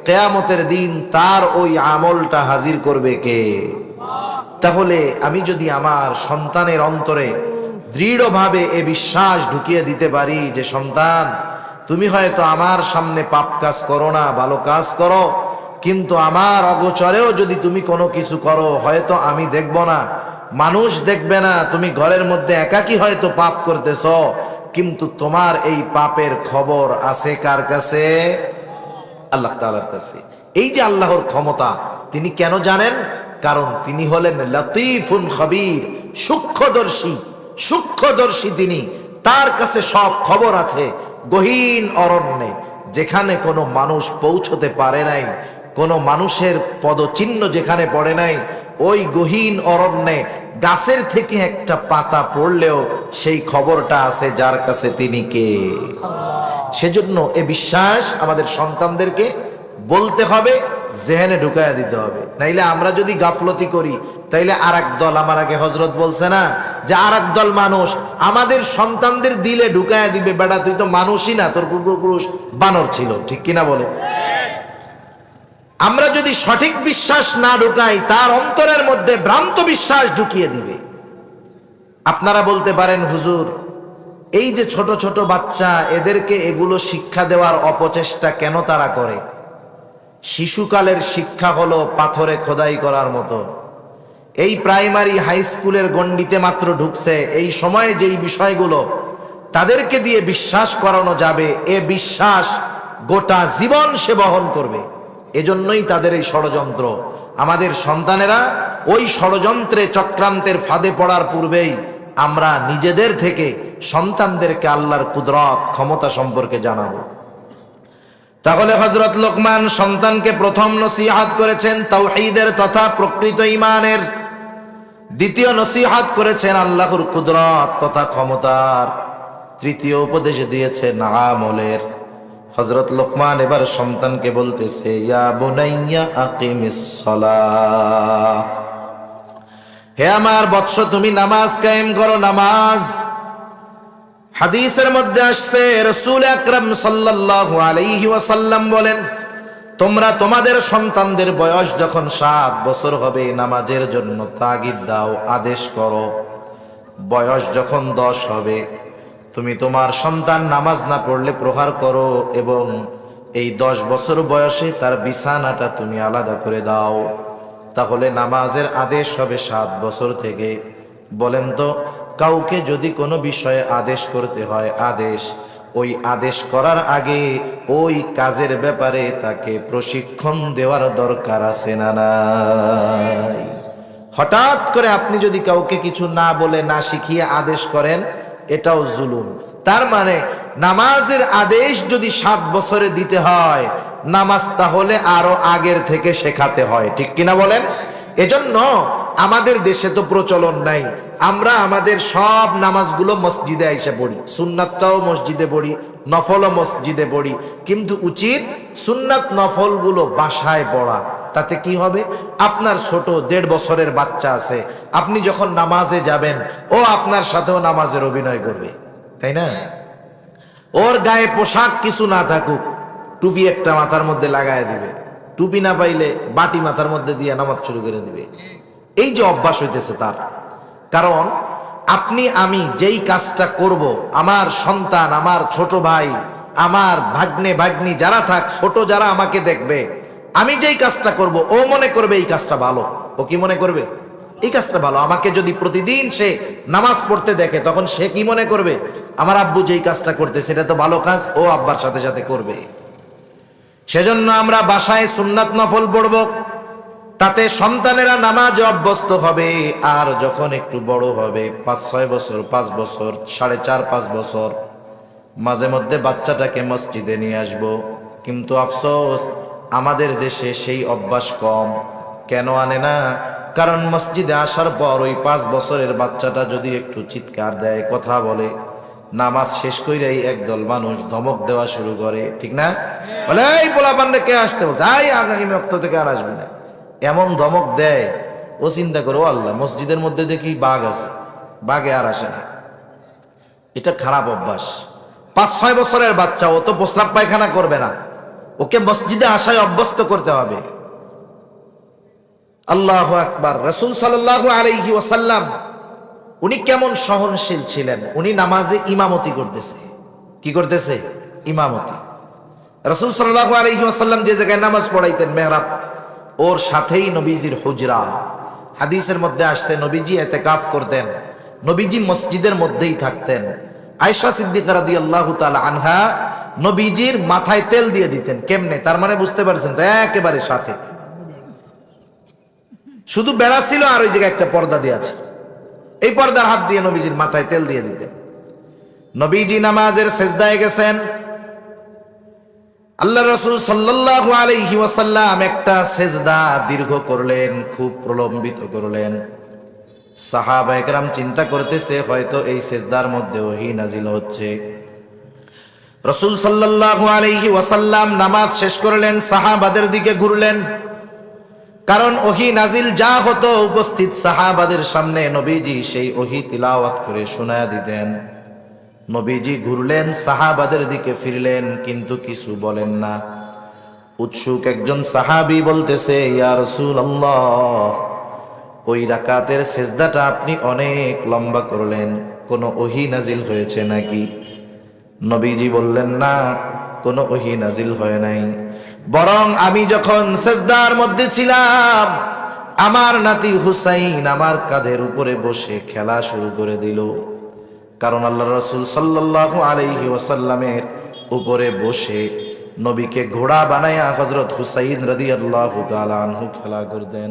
কিয়ামতের দিন তার ওই আমলটা হাজির করবে কে? তাহলে আমি যদি আমার সন্তানের অন্তরে দৃঢ়ভাবে এ বিশ্বাস ঢুকিয়ে দিতে পারি যে, সন্তান, তুমি হয়তো আমার সামনে পাপ কাজ করো না, ভালো কাজ করো, কিন্তু আমার অগোচরেও যদি তুমি কোনো কিছু করো, হয়তো আমি দেখব না, মানুষ দেখবে না, তুমি ঘরের মধ্যে একাকী হয়তো পাপ করতেছ, কিন্তু তোমার এই পাপের খবর আছে কার কাছে? আল্লাহ তাআলার কাছে। এই যে আল্লাহর ক্ষমতা, তিনি কেন জানেন? কারণ তিনি হলেন লতীফুন খবীর, সূক্ষ্মদর্শী। সূক্ষ্মদর্শী তিনি, তার কাছে সব খবর আছে। গহীন অরণ্যে যেখানে কোনো মানুষ পৌঁছতে পারে নাই, কোনো মানুষের পদচিহ্ন যেখানে পড়ে নাই, ওই গহীন অরণ্যে গাছের থেকে একটা পাতা পড়লেও সেই খবরটা আছে যার কাছে তিনি কে। সেজন্য এ বিশ্বাস আমাদের সন্তানদেরকে বলতে হবে, জেহেনে ঢুকাইয়া দিতে হবে। নাইলে আমরা যদি গাফলতি করি তাইলে আর এক দল, আমার আগে হজরত বলছে না যে আর এক দল মানুষ আমাদের সন্তানদের দিলে ঢুকাইয়া দিবে, বেটা তুই তো মানুষই না, তোর পূর্বপুরুষ বানর ছিল, ঠিক কিনা বলে। আমরা যদি সঠিক বিশ্বাস না ঢুকাই, তার অন্তরের মধ্যে ভ্রান্ত বিশ্বাস ঢুকিয়ে দিবে। আপনারা বলতে পারেন হুজুর, এই যে ছোট ছোট বাচ্চা, এদেরকে এগুলো শিক্ষা দেওয়ার অপচেষ্টা কেন তারা করে? শিশুকালের শিক্ষা হলো পাথরে খোদাই করার মতো। এই প্রাইমারি হাই স্কুলের গণ্ডিতে মাত্র ঢুকছে, এই সময়ে যেই বিষয়গুলো তাদেরকে দিয়ে বিশ্বাস করানো যাবে, এ বিশ্বাস গোটা জীবন সে বহন করবে। এজন্যই তাদের এই ষড়যন্ত্র। আমাদের সন্তানেরা ওই ষড়যন্ত্রে চক্রান্তের ফাঁদে পড়ার পূর্বেই আমরা নিজেদের থেকে সন্তানদেরকে আল্লাহর কুদরত, ক্ষমতা সম্পর্কে জানাবো। তাহলে হযরত লোকমান সন্তানকে প্রথম নসিহত করেছেন তাওহীদের তথা প্রকৃত ঈমানের। দ্বিতীয় নসিহত করেছেন আল্লাহর কুদরত তথা ক্ষমতার। তৃতীয় উপদেশ দিয়েছেন আমলের। হযরত লোকমান এবার সন্তানকে বলতেছে, ইয়া বুনাইয়া আকিমিস সালাহ, হে আমার বৎস তুমি নামাজ কায়েম করো। নামাজ হাদিসের মধ্যে আসছে, রাসূল আকরাম সাল্লাল্লাহু আলাইহি ওয়াসাল্লাম বলেন, তোমরা তোমাদের সন্তানদের বয়স যখন 7 বছর হবে নামাজের জন্য তাগিদ দাও, আদেশ করো। বয়স যখন 10 হবে তুমি তোমার সন্তান নামাজ না পড়লে প্রহার করো, এবং এই 10 বছর বয়সে তার বিছানাটা তুমি আলাদা করে দাও। তাহলে নামাজের আদেশ হবে 7 বছর থেকে। বলেন তো, কাউকে যদি কোনো বিষয়ে আদেশ করতে হয়, ওই আদেশ করার আগে ওই কাজের ব্যাপারে তাকে প্রশিক্ষণ দেওয়ার দরকার আছে না নাই? হঠাৎ করে আপনি যদি কাউকে কিছু না বলে, না শিখিয়ে আদেশ করেন, এটাও জুলুম। তার মানে নামাজের আদেশ যদি 7 বছরে দিতে হয়, নামাজ তাহলে আরো আগের থেকে শেখাতে হয়, ঠিক কিনা বলেন? এজন্য আমাদের দেশে তো প্রচলন নাই, আমরা আমাদের সব নামাজগুলো মসজিদে এসে পড়ি। সুন্নাতটাও মসজিদে পড়ি, নফলও মসজিদে পড়ি। কিন্তু উচিত সুন্নাত নফলগুলো বাসায় পড়া। তাতে কি হবে? আপনার ছোট 1.5 বছরের বাচ্চা আছে, আপনি যখন নামাজে যাবেন ও আপনার সাথেও নামাজের অভিনয় করবে, তাই না? ওর গায়ে পোশাক কিছু না থাকুক, টুপি একটা মাথার মধ্যে লাগায় দিবে, টুপি না পাইলে বাটি মাথার মধ্যে দিয়ে নামাজ শুরু করে দিবে। এই যে অভ্যাস হইতেছে তার, কারণ আপনি আমি যেই কাজটা করব, আমার সন্তান, আমার ছোট ভাই, আমার ভাগ্নে ভাগ্নি যারা থাক, ছোট যারা আমাকে দেখবে, আমি যেই কাজটা করব ও মনে করবে এই কাজটা ভালো। ও কি মনে করবে? এই কাজটা ভালো। আমাকে যদি প্রতিদিন সে নামাজ পড়তে দেখে, তখন সে কি মনে করবে? আমার আব্বু যেই কাজটা করতে সেটা তো ভালো কাজ, ও আব্বার সাথে সাথে করবে। সেজন্য আমরা বাসায় সুন্নাত নফল পড়ব, তাতে সন্তানেরা নামাজ অভ্যস্ত হবে। আর যখন একটু বড় হবে, 5-6 বছর, 5 বছর, 4.5-5 বছর, মাঝে মধ্যে বাচ্চাটাকে মসজিদে নিয়ে আসব। কিন্তু আফসোস, আমাদের দেশে সেই অভ্যাস কম। কেন আনে না? কারণ মসজিদে আসার পর ওই 5 বছরের বাচ্চাটা যদি একটু চিৎকার দেয়, কথা বলে, নামাজ শেষ কইরাই একদল মানুষ ধমক দেওয়া শুরু করে, ঠিক না? বলে, এই পোলাপান্ডে কে আসতে বলছে, আই আগামী রক্ত থেকে আর আসবি না, এমন ধমক দেয়। ও চিন্তা করো, আল্লাহ, মসজিদের মধ্যে দেখি বাঘ আছে, বাঘে আর আসে না। এটা খারাপ অভ্যাস। 5-6 বছরের বাচ্চা, ও তো প্রস্রাব পায়খানা করবে না, ওকে মসজিদে আসায় অভ্যস্ত করতে হবে। আল্লাহু আকবার। রাসূল সাল্লাল্লাহু আলাইহি ওয়াসাল্লাম উনি কেমন সহনশীল ছিলেন। উনি নামাজে ইমামতি করতেছে। কি করতেছে? ইমামতি। রাসূল সাল্লাল্লাহু আলাইহি ওয়াসাল্লাম যে জায়গায় নামাজ পড়াইতেন, মেহরাব, ওর সাথেই নবীজির হুজরা। হাদিসের মধ্যে আসছে নবীজি ইতিকাফ করতেন, নবীজি মসজিদের মধ্যেই থাকতেন। আয়েশা সিদ্দিকা রাদিয়াল্লাহু তাআলা আনহা নবীজির মাথায় তেল দিয়ে দিতেন। কেমনে? তার মানে বুঝতে পারছেন তো, একেবারে সাথে। শুধু বেড়া ছিল আর ওই জায়গায় একটা পর্দা দেওয়া আছে। এই পর্দার হাত দিয়ে নবীজির মাথায় তেল দিয়ে দিতেন। নবীজি নামাজের সেজদায় গেছেন, আল্লাহ রাসূল সাল্লাল্লাহু আলাইহি ওয়াসাল্লাম একটা সেজদা দীর্ঘ করলেন, খুব প্রলম্বিত করলেন। সাহাবায়ে কেরাম চিন্তা করতেছে হয়তো এই সেজদার মধ্যে ওহী নাজিল হচ্ছে। রাসূল সাল্লাল্লাহু আলাইহি ওয়াসাল্লাম নামাজ শেষ করলেন, সাহাবাদের দিকে ঘুরলেন, কারণ ওহী নাজিল যা হতো উপস্থিত সাহাবাদের সামনে নবীজি সেই ওহী তিলাওয়াত করে শোনায়া দিতেন। নবীজি ঘুরলেন, সাহাবাদের দিকে ফিরলেন, কিন্তু কিছু বলেন না। উৎসুক একজন সাহাবী বলতেছে, ইয়া রাসূলুল্লাহ, ওই রাকাতের সেজদাটা আপনি অনেক লম্বা করলেন, কোনো ওহী নাজিল হয়েছে নাকি? নবীজি বললেন, না, কোনো ওহী নাজিল হয় নাই, বরং আমি যখন সেজদার মধ্যে ছিলাম আমার নাতি হুসাইন আমার কাঁধের উপরে বসে খেলা শুরু করে দিল। কারণ আল্লাহ রাসূল সাল্লাল্লাহু আলাইহি ওয়াসাল্লামের উপরে বসে নবীকে ঘোড়া বানায়া হযরত হুসাইন রাদিয়াল্লাহু তাআলা আনহু খেলা করতেন।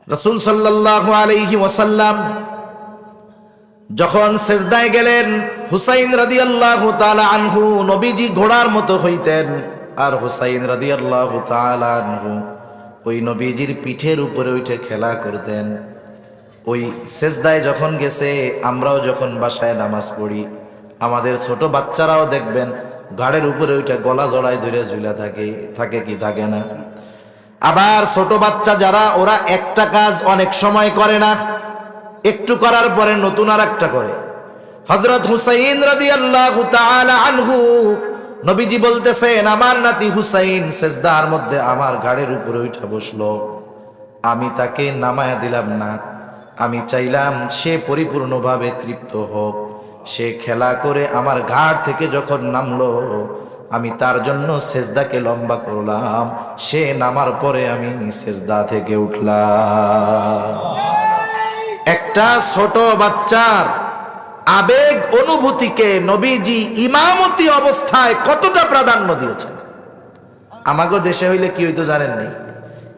রাসূল সাল্লাল্লাহু আলাইহি ওয়াসাল্লাম যখন সেজদায় গেলেন, হুসাইন রাদিয়াল্লাহু তাআলা আনহু নবীজি ঘোড়ার মতো হইতেন, আর হুসাইন রাদিয়াল্লাহু তাআলা আনহু ওই নবীজির পিঠের উপরে উঠে খেলা করতেন। ওই সেজদায় যখন গেছে, আমরাও যখন বাসায় নামাজ পড়ি, আমাদের ছোট বাচ্চারাও দেখবেন ঘাড়ের উপরে উঠে গলা জড়ায় ধরে ঝুলা থাকে কি থাকে না? আবার ছোট বাচ্চা যারা, ওরা একটা কাজ অনেক সময় করে না, একটু করার পরে নতুন আর একটা করে। হযরত হুসাইন রাদিয়াল্লাহু তাআলা আনহু, নবীজি বলতেছেন, আমার নাতি হুসাইন সেজদার মধ্যে আমার ঘাড়ের উপরে উঠে বসলো, আমি তাকে নামায়া দিলাম না, আমি চাইলাম সে পরিপূর্ণভাবে তৃপ্ত হোক। সে খেলা করে আমার ঘাড় থেকে যখন নামলো, আমি তার জন্য সেজদাকে লম্বা করলাম, সে নামার পরে আমি সেজদা থেকে উঠলাম। একটা ছোট বাচ্চার আবেগ অনুভূতিকে নবীজি ইমামতি অবস্থায় কতটা প্রাধান্য দিয়েছেন। আমাগো দেশে হইলে কি হইতো জানেন নি?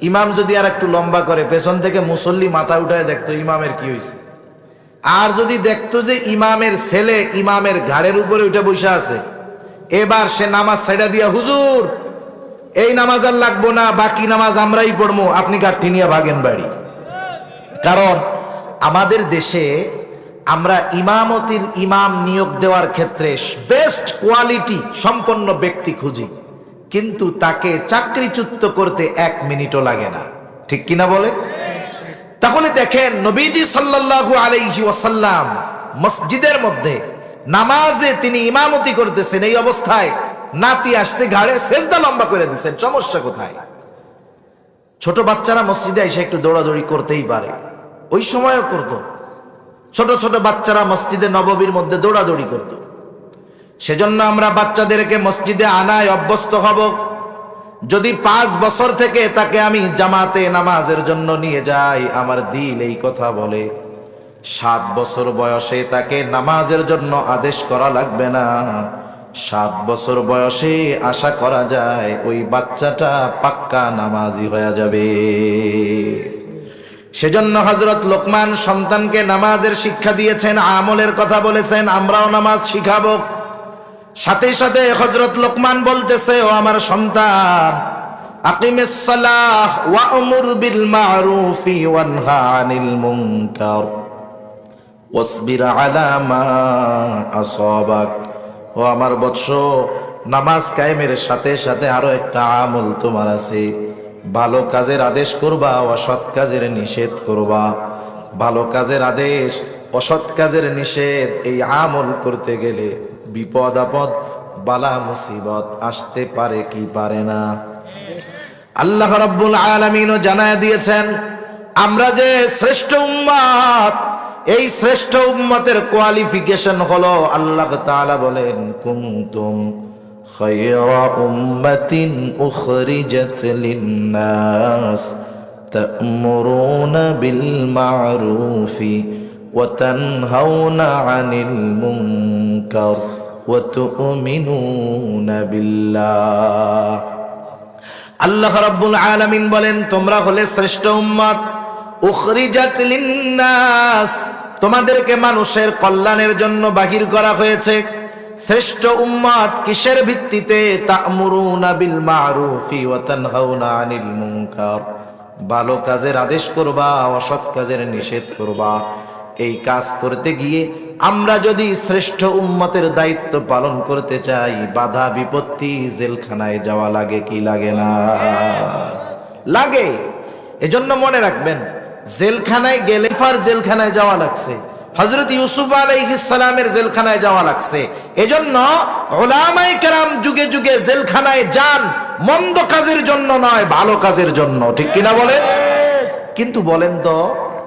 ইমাম যদি আর একটু লম্বা করে, পেছন থেকে মুসল্লি মাথা উঠায় দেখতো ইমামের কি হয়েছে। আর যদি দেখতো যে ইমামের ছেলে ইমামের ঘাড়ের উপরে উঠে বসে আছে, এবার সে নামাজ ছেড়ে দিয়া, হুজুর এই নামাজ আর লাগবো না, বাকি নামাজ আমরাই পড়বো, আপনি গাঠি নিয়ে ভাগেন বাড়ি। কারণ আমাদের দেশে আমরা ইমামতির ইমাম নিয়োগ দেওয়ার ক্ষেত্রে বেস্ট কোয়ালিটি সম্পন্ন ব্যক্তি খুঁজি, কিন্তু তাকে চাকরিচ্যুত করতে 1 মিনিটও লাগে না, ঠিক কিনা বলেন? তাহলে দেখেন, নবীজি সাল্লাল্লাহু আলাইহি ওয়াসাল্লাম মসজিদের মধ্যে নামাজে তিনি ইমামতি করতেছেন, এই অবস্থায় নাতি আসছে, ঘাড়ে সেজদা লম্বা করে দিচ্ছেন, সমস্যা কোথায়? ছোট বাচ্চারা মসজিদে এসে একটু দৌড়াদৌড়ি করতেই পারে, ওই সময়ও করত। ছোট ছোট বাচ্চারা মসজিদে নববীর মধ্যে দৌড়াদৌড়ি করত। সেজন্য আমরা বাচ্চাদেরকে মসজিদে আনায় অভ্যস্ত হব। যদি 5 বছর থেকে তাকে আমি জামাতে নামাজের জন্য নিয়ে যাই, আমার দিল এই কথা বলে 7 বছর বয়সে তাকে নামাজের জন্য আদেশ করা লাগবে না। 7 বছর বয়সে আশা করা যায় ওই বাচ্চাটা পাক্কা নামাজি হয়ে যাবে। সেজন্য হযরত লোকমান সন্তানকে নামাজের শিক্ষা দিয়েছেন, আমলের কথা বলেছেন, আমরাও নামাজ শিখাবো। সাথে সাথে হযরত লোকমান বলতেছে, ও আমার সন্তান, আকিমিস সালাহ ওয়া আমুর বিল মা'রুফি ওয়ানহা আনিল মুনকার ওয়াসবির আলা মা আসাবাক। ও আমার বৎস, নামাজ কায়েমের সাথে সাথে আরো একটা আমল তোমার আছে। ভালো কাজের আদেশ করবা, অসৎ কাজের নিষেধ করবা। ভালো কাজের আদেশ, অসৎ কাজের নিষেধ, এই আমল করতে গেলে বিপদ আপদ বালা মুসিবত আসতে পারে কি পারে না? আল্লাহ রাব্বুল আলামিনও জানায় দিয়েছেন, আমরা যে শ্রেষ্ঠ উম্মত, এই শ্রেষ্ঠ উম্মতের কোয়ালিফিকেশন হলো, আল্লাহ তাআলা বলেন, কুনতুম খায়রা উম্মাতিন উখরিজাত লিন-নাস তা'মুরুনা বিল মা'রুফি ওয়া তানহাউনা আনিল মুনকার ওয়া তুমিনুনা বিল্লাহ। আল্লাহ রাব্বুল আলামিন বলেন, তোমরা হলে শ্রেষ্ঠ উম্মত, উখরিজাত লিন্নাস, তোমাদেরকে মানুষের কল্যাণের জন্য বাহির করা হয়েছে। শ্রেষ্ঠ উম্মত কিসের ভিত্তিতে? তা'মুরুনা বিল মা'রুফি ওয়া তানহাউনা আনিল মুনকার, ভালো কাজের আদেশ করবা, অসৎ কাজের নিষেধ করবা। এই কাজ করতে গিয়ে আমরা যদি শ্রেষ্ঠ উম্মতের দায়িত্ব পালন করতে চাই, বাধা বিপত্তি, জেলখানায় যাওয়া লাগে কি লাগে না? লাগে। এজন্য মনে রাখবেন, জেলখানায় গেলে জেলখানায় যাওয়া লাগছে, হযরত ইউসুফ আলাইহিস সালামের জেলখানায় যাওয়া লাগছে। এজন্য উলামায়ে কেরাম যুগে যুগে জেলখানায় যান মন্দ কাজের জন্য নয়, ভালো কাজের জন্য। ঠিক কিনা বলেন? কিন্তু বলেন তো,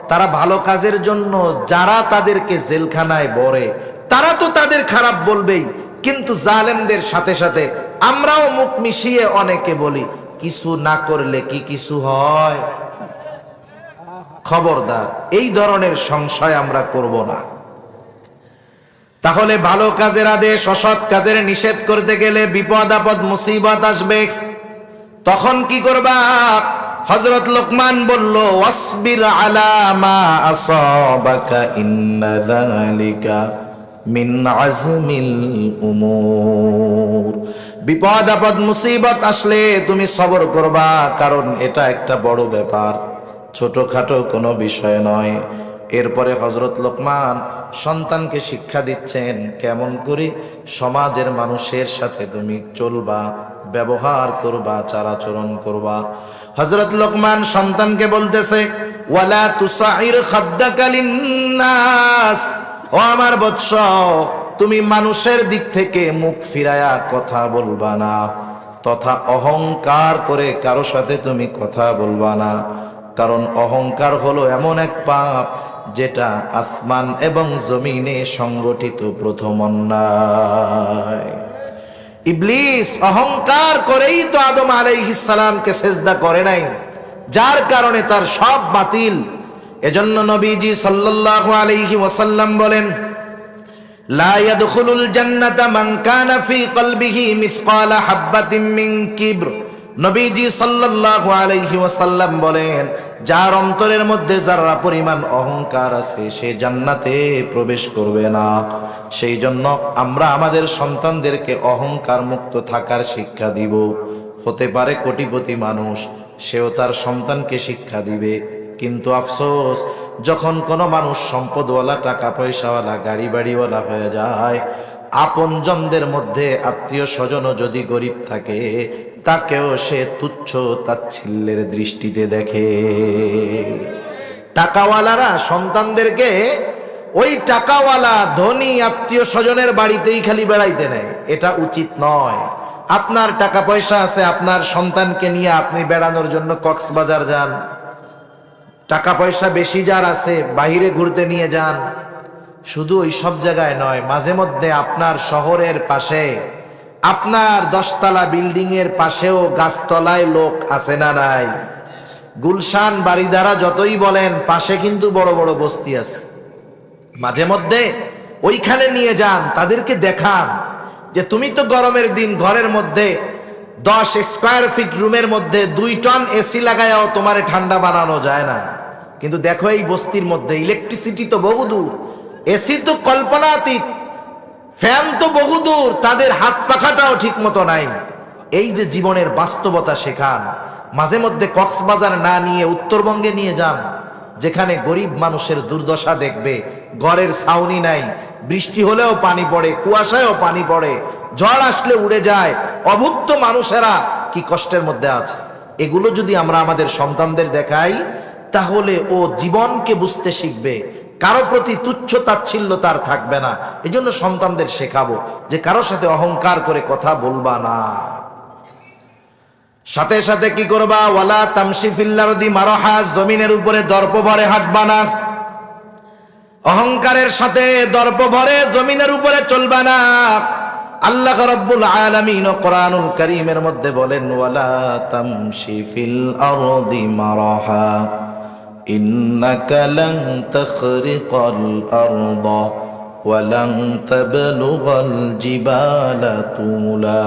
তারা ভালো কাজের জন্য যারা তাদেরকে জেলখানায় ভরে, তারা তো তাদের খারাপ বলবেই, কিন্তু জালেমদের সাথে সাথে আমরাও মুখ মিশিয়ে অনেকে বলি, কিছু না করলে কি কিছু হয়? খবরদার, এই ধরনের সংশয় আমরা করব না। তাহলে ভালো কাজের আদেশ, অসৎ কাজের নিষেধ করতে গেলে বিপদ আপদ মুসিবত আসবে, তখন কি করবা? হযরত লোকমান বলল, ওয়াসবির আলা মা আসাবাকা ইন্না যালিকা মিন আজমিল উমুর। বিপদ আপদ মুসিবত আসলে তুমি সবর করবা, কারণ এটা একটা বড় ব্যাপার, ছোটখাটো কোনো বিষয় নয়। এরপরে হযরত লোকমান সন্তানকে শিক্ষা দিচ্ছেন, কেমন করে সমাজের মানুষের সাথে তুমি চলবা, ব্যবহার করবা, আচরণ করবা। হযরত লোকমান সন্তানকে বলতেছে, ওয়ালা তুসাইর খাদ্দাকা লিন্নাস, ও আমার বৎস, তুমি মানুষের দিক থেকে মুখ ফিরায়া কথা বলবা না, তথা অহংকার করে কারো সাথে তুমি কথা বলবা না। কারণ অহংকার হলো এমন এক পাপ যেটা আসমান এবং জমিনে সংগঠিত প্রথম অন্যায়। ইবলিস অহংকার করেই তো আদম আলাইহিস সালামকে সিজদা করে নাই, যার কারণে তার সব বাতিল। এজন্য নবীজি সাল্লাল্লাহু আলাইহি ওয়াসাল্লাম বলেন, লা ইয়াদখুলুল জান্নাতা মান কানা ফি কলবিহি মিসকালা হাববাতিন মিন কিবর। নবীজি সাল্লাল্লাহু আলাইহি ওয়াসাল্লাম বলেন, যার অন্তরের মধ্যে যারা পরিমাণ অহংকার আছে, সে জান্নাতে প্রবেশ করবে না। সেই জন্য আমরা আমাদের সন্তানদেরকে অহংকার মুক্ত থাকার শিক্ষা দিব। হতে পারে কোটিপতি মানুষ, সেও তার সন্তানকে শিক্ষা দিবে, কিন্তু আফসোস, যখন কোনো মানুষ সম্পদওয়ালা, টাকা পয়সাওয়ালা, গাড়ি বাড়িওয়ালা হয়ে যায়, আপনজনদের মধ্যে আত্মীয় স্বজনও যদি গরিব থাকে, তাকেও সে তুচ্ছ তাচ্ছিল্যের দৃষ্টিতে দেখে। টাকাওয়ালারা সন্তানদেরকে ওই টাকাওয়ালা ধনী আত্মীয় স্বজনের বাড়িতেই খালি বেড়াইতে নেয়, এটা উচিত নয়। আপনার টাকা পয়সা আছে, আপনার সন্তানকে নিয়ে আপনি বেড়ানোর জন্য কক্সবাজার যান। টাকা পয়সা বেশি যার আছে, বাইরে ঘুরতে নিয়ে যান। শুধু ওই সব জায়গায় নয়, মাঝে মধ্যে আপনার শহরের পাশে, আপনার 10 তলা বিল্ডিং এর পাশেও গাছতলায় লোক আছে না নাই? গুলশান, বাড়িধারা যতই বলেন, পাশে কিন্তু বড় বড় বস্তি আছে। মাঝে মধ্যে ওইখানে নিয়ে যান, তাদেরকে দেখান যে তুমি তো গরমের দিন ঘরের মধ্যে 10 স্কয়ার ফিট রুমের মধ্যে 2 টন এসি লাগায়াও তোমারে ঠান্ডা বানানো যায় না, কিন্তু দেখো এই বস্তির মধ্যে ইলেকট্রিসিটি তো বহুদূর, এসি তো কল্পনাতীত, ফ্যান তো বহুদূর, তাদের হাত পাখাটাও ঠিক মতো নাই। এই যে জীবনের বাস্তবতা শেখান। মাঝে মধ্যে কক্সবাজার না নিয়ে উত্তরবঙ্গে নিয়ে যান, যেখানে গরিব মানুষের দুর্দশা দেখবে। ঘরের ছাউনি নাই, বৃষ্টি হলেও পানি পড়ে, কুয়াশায়ও পানি পড়ে, ঝড় আসলে উড়ে যায়, অভুক্ত মানুষেরা কি কষ্টের মধ্যে আছে। এগুলো যদি আমরা আমাদের সন্তানদের দেখাই, তাহলে ও জীবনকে বুঝতে শিখবে, কারো প্রতি তুচ্ছ তাচ্ছিল্য তার থাকবে না। এই জন্য সন্তানদের শেখাবো যে কারোর সাথে অহংকার করে কথা বলবা না। সাথে সাথে কি করবা? ওয়ালা তামশি ফিল আরদি মারহা, জমিনের উপরে দর্প ভরে হাঁটবা না। অহংকারের সাথে দর্প ভরে জমিনের উপরে চলবা না। আল্লাহ রাব্বুল আলামিন কোরআনুল কারীমের মধ্যে বলেন, ওয়ালা তামশি ফিল আরদি মারহা ইন্নাকা লান তাখরিকাল আরদা ওয়ালান তাবলুগাল জিবালা তুলা।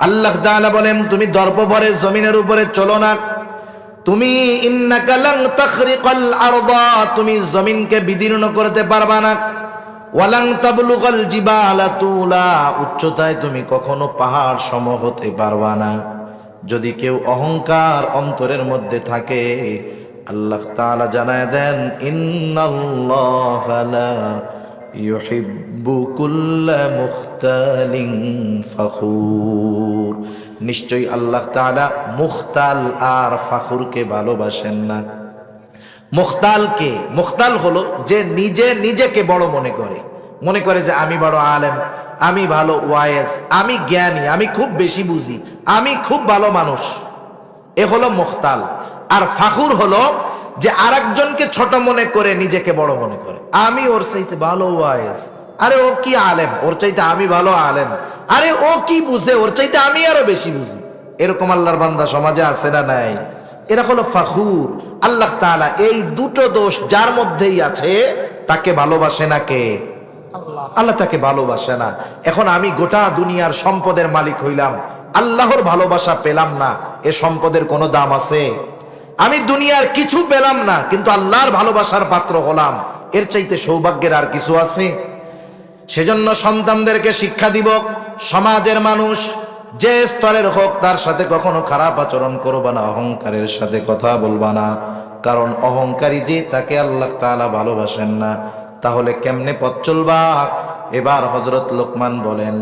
আল্লাহ তাআলা বলেন তুমি দর্পভরে জমিনের উপরে চলো না, তুমি ইন্নাকা লান তাখরিকাল আরদা, তুমি জমিনকে বিদীর্ণ করতে পারবা না। ওয়ালান তাবলুগাল জিবালা তুলা, উচ্চতায় তুমি কখনো পাহাড় সম হতে পারবা না। যদি কেউ অহংকার অন্তরের মধ্যে থাকে, আল্লাহ তাআলা জানায় দেন ইন্নাল্লাহা লা ইউহিব্বু কুল্লা মুখতালিন ফখুর, নিশ্চয়ই আল্লাহ তাআলা মুখতাল আর ফাখুরকে ভালোবাসেন না। মুখতালকে, মুখতাল হলো যে নিজেকে বড় মনে করে যে আমি বড় আলেম, আমি ভালো ওয়াইজ, আমি জ্ঞানী, আমি খুব বেশি বুঝি, আমি খুব ভালো মানুষ, এ হলো মুখতাল। আর ফাখুর হলো যে আরেকজনকে ছোট মনে করে নিজেকে বড় মনে করে, আমি ওর চাইতে ভালো ওয়াইজ, আরে ও কি আলেম, ওর চাইতে আমি ভালো আলেম, আরে ও কি বুঝে, ওর চাইতে আমি আরো বেশি বুঝি। এরকম আল্লাহর বান্দা সমাজে আছে না নাই? এরা হলো ফাখুর। আল্লাহ তাআলা এই দুটো দোষ যার মধ্যেই আছে তাকে ভালোবাসে না কে? আল্লাহ তাকে ভালোবাসে না। এখন আমি গোটা দুনিয়ার সম্পদের মালিক হইলাম, আল্লাহর ভালোবাসা পেলাম না, এ সম্পদের কোনো দাম আছে? আমি দুনিয়ার কিছু পেলাম না কিন্তু আল্লাহর ভালোবাসার পাত্র হলাম, এর চাইতে সৌভাগ্যের আর কিছু আছে? সেজন্য সন্তানদেরকে শিক্ষা দিব, সমাজের মানুষ যে স্তরের হোক তার সাথে কখনো খারাপ আচরণ করবা না, অহংকারের সাথে কথা বলবা না, কারণ অহংকারী যে তাকে আল্লাহ তাআলা ভালোবাসেন না। তাহলে কেমনে পথ চলবা? এবার হযরত লোকমান বলেন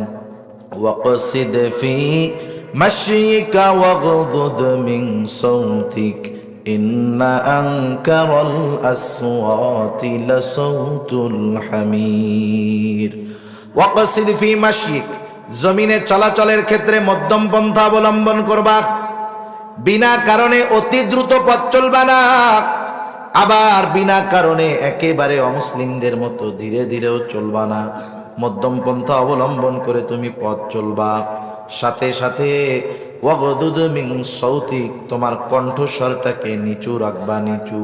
ওয়াকসিদ ফি মাশয়িকা ওয়াগদুদ মিন সাউতিক ইন্না আনকারাল আসওয়াতি লাসাউতুল হামির। ওয়াকসিদ ফি মাশয়িক, জমিনে চলাচলের ক্ষেত্রে মধ্যম পন্থা অবলম্বন করবা, বিনা কারণে অতি দ্রুত পথ চলবা না, আবার বিনা কারণে একেবারে অমুসলিমদের মতো ধীরে ধীরেও চলবা না। মধ্যম পন্থা অবলম্বন করে তুমি পথ চলবা। সাথে সাথে ওয়াগদুদ মিন সাউতিক, তোমার কণ্ঠস্বরটাকে নিচু রাখবা, নিচু।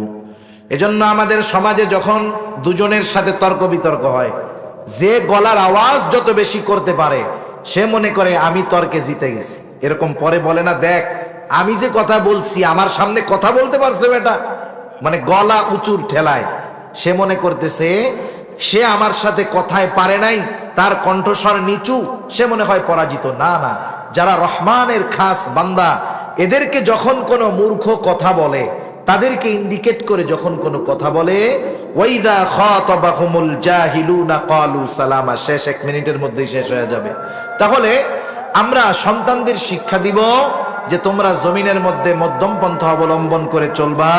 এজন্য আমাদের সমাজে যখন দুজনের সাথে তর্ক বিতর্ক হয়, যে গলার আওয়াজ যত বেশি করতে পারে সে মনে করে আমি তর্কে জিতে গেছি। এরকম পরে বলে না, দেখ আমি যে কথা বলছি আমার সামনে কথা বলতে পারছে বেটা, মানে গলা উঁচুর ঠেলায় সে মনে করতেছে সে আমার সাথে কথায় পারে নাই, তার কণ্ঠস্বর নিচু, সে মনে হয় পরাজিত। না না, যারা রহমানের খাস বান্দা এদেরকে যখন কোনো মূর্খ কথা বলে, তাদেরকে ইন্ডিকেট করে যখন কোনো কথা বলে, ওয়াইদা খাতাবাহুমুল জাহিলুনা ক্বালু সালামা, শেষ 1 মিনিটের মধ্যেই শেষ হয়ে যাবে। তাহলে আমরা সন্তানদের শিক্ষা দিব যে তোমরা জমিনের মধ্যে মধ্যম পন্থা অবলম্বন করে চলবা।